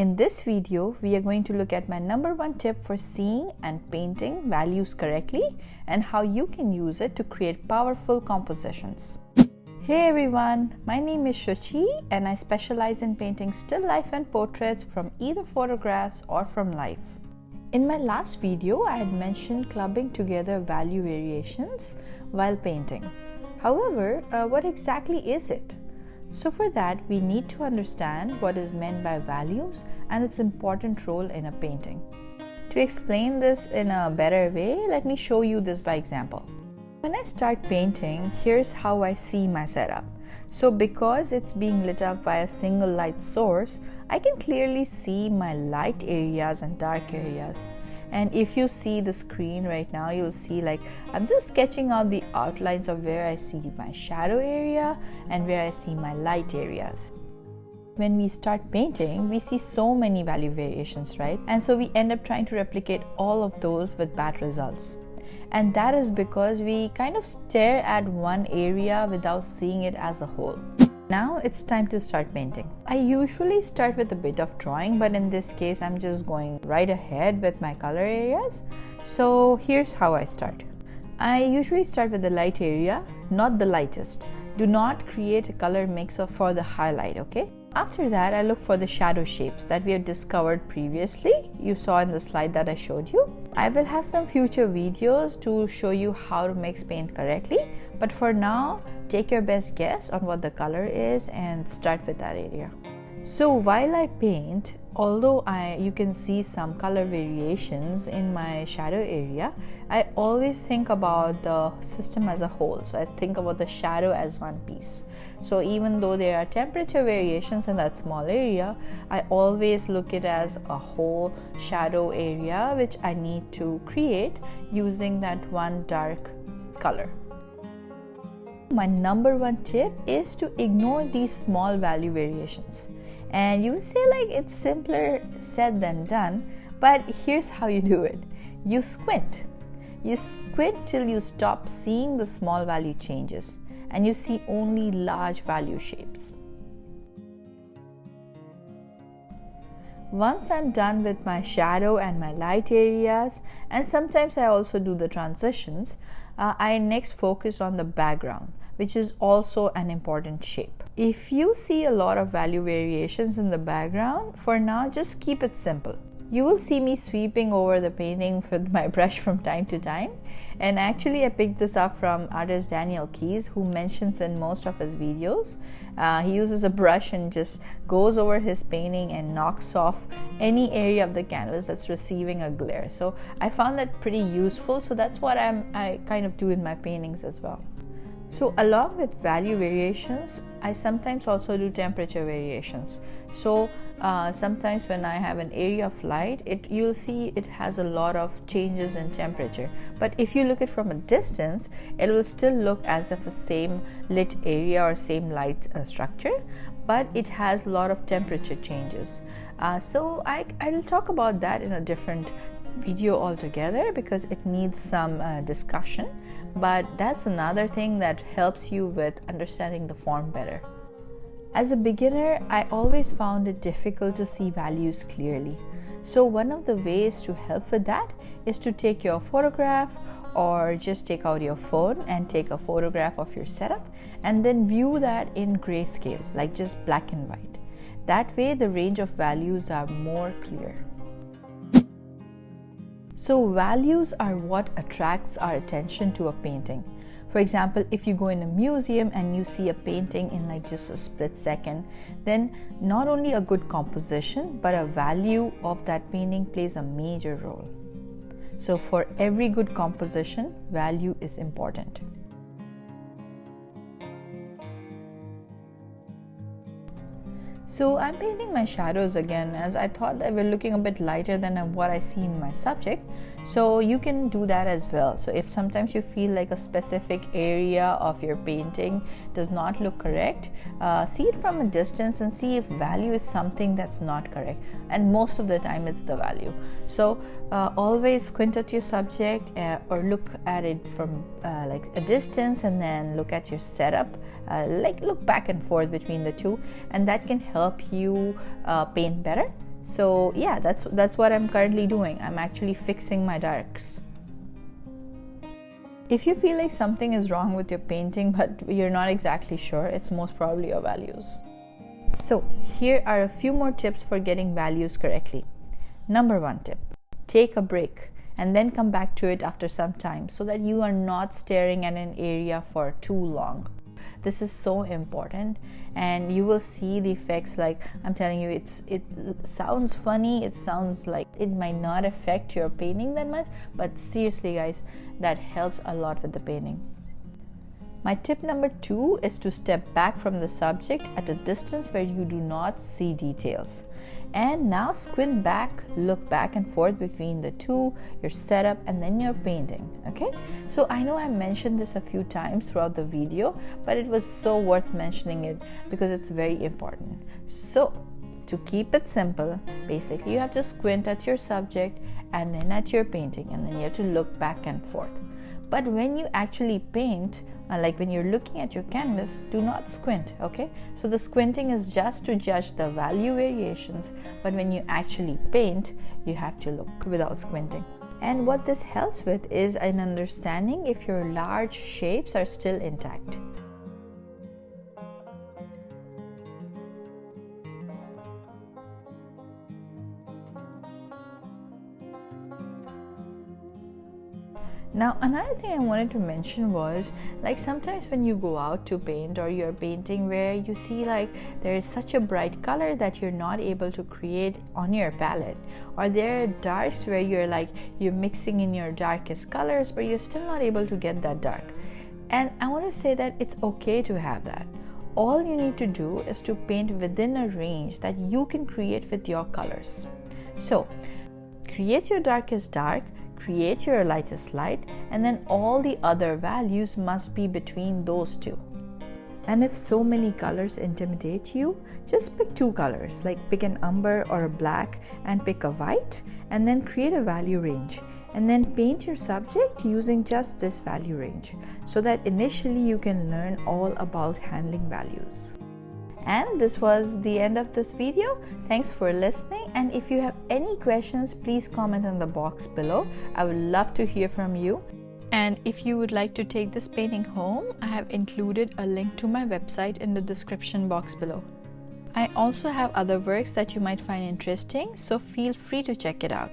In this video, we are going to look at my number one tip for seeing and painting values correctly and how you can use it to create powerful compositions. Hey everyone, my name is Shuchi and I specialize in painting still life and portraits from either photographs or from life. In my last video, I had mentioned clubbing together value variations while painting. However, what exactly is it? So for that, we need to understand what is meant by values and its important role in a painting. To explain this in a better way, let me show you this by example. When I start painting, here's how I see my setup. So because it's being lit up by a single light source, I can clearly see my light areas and dark areas. And if you see the screen right now, you'll see I'm just sketching out the outlines of where I see my shadow area and where I see my light areas. When we start painting, we see so many value variations, right? And so we end up trying to replicate all of those with bad results. And that is because we kind of stare at one area without seeing it as a whole. Now it's time to start painting. I usually start with a bit of drawing, but in this case I'm just going right ahead with my color areas. So here's how I start. I usually start with the light area, not the lightest. Do not create a color mix for the highlight, okay? After that, I look for the shadow shapes that we have discovered previously. You saw in the slide that I showed you. I will have some future videos to show you how to mix paint correctly. But for now, take your best guess on what the color is and start with that area. So while I paint, although you can see some color variations in my shadow area, I always think about the system as a whole. So I think about the shadow as one piece. So even though there are temperature variations in that small area, I always look at it as a whole shadow area which I need to create using that one dark color. My number one tip is to ignore these small value variations. And you will say it's simpler said than done, but here's how you do it. You squint. You squint till you stop seeing the small value changes and you see only large value shapes. Once I'm done with my shadow and my light areas, and sometimes I also do the transitions, I next focus on the background, which is also an important shape. If you see a lot of value variations in the background, for now just keep it simple. You will see me sweeping over the painting with my brush from time to time, and actually I picked this up from artist Daniel Keys, who mentions in most of his videos. He uses a brush and just goes over his painting and knocks off any area of the canvas that's receiving a glare. So I found that pretty useful, so that's what I kind of do in my paintings as well. So along with value variations, I sometimes also do temperature variations. So sometimes when I have an area of light, you'll see it has a lot of changes in temperature. But if you look at it from a distance, it will still look as if a same lit area or same light structure, but it has a lot of temperature changes. So I will talk about that in a different video altogether because it needs some discussion, but that's another thing that helps you with understanding the form better. As a beginner, I always found it difficult to see values clearly. So one of the ways to help with that is to take your photograph or just take out your phone and take a photograph of your setup and then view that in grayscale, like just black and white. That way the range of values are more clear. So values are what attracts our attention to a painting. For example, if you go in a museum and you see a painting in just a split second, then not only a good composition, but a value of that painting plays a major role. So for every good composition, value is important. So I'm painting my shadows again, as I thought they were looking a bit lighter than what I see in my subject. So you can do that as well. So if sometimes you feel like a specific area of your painting does not look correct, see it from a distance and see if value is something that's not correct. And most of the time it's the value. So always squint at your subject or look at it from a distance and then look at your setup, look back and forth between the two, and that can help you paint better So yeah, that's what I'm currently doing. I'm actually fixing my darks. If you feel like something is wrong with your painting but you're not exactly sure, it's most probably your values. So here are a few more tips for getting values correctly. Number 1 tip: take a break and then come back to it after some time so that you are not staring at an area for too long. This is so important, and you will see the effects. Like I'm telling you, it sounds funny, it sounds like it might not affect your painting that much, but seriously guys, that helps a lot with the painting. My tip number 2 is to step back from the subject at a distance where you do not see details. And now squint back, look back and forth between the two, your setup and then your painting. Okay, so I know I mentioned this a few times throughout the video, but it was so worth mentioning it because it's very important. So to keep it simple, basically you have to squint at your subject and then at your painting, and then you have to look back and forth. But when you actually paint, like when you're looking at your canvas, do not squint, okay? So the squinting is just to judge the value variations, but when you actually paint, you have to look without squinting. And what this helps with is an understanding if your large shapes are still intact. Now another thing I wanted to mention was, like sometimes when you go out to paint or you're painting where you see like there is such a bright color that you're not able to create on your palette, or there are darks where you're mixing in your darkest colors but you're still not able to get that dark. And I want to say that it's okay to have that. All you need to do is to paint within a range that you can create with your colors. So create your darkest dark, create your lightest light, and then all the other values must be between those two. And if so many colors intimidate you, just pick 2 colors, like pick an umber or a black and pick a white, and then create a value range, and then paint your subject using just this value range, so that initially you can learn all about handling values. And this was the end of this video. Thanks for listening, and if you have any questions, please comment in the box below. I would love to hear from you. And if you would like to take this painting home, I have included a link to my website in the description box below. I also have other works that you might find interesting, so feel free to check it out.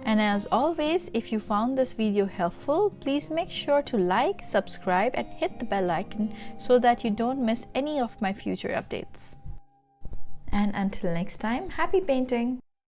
And as always, if you found this video helpful, please make sure to like, subscribe and hit the bell icon so that you don't miss any of my future updates. And until next time, happy painting!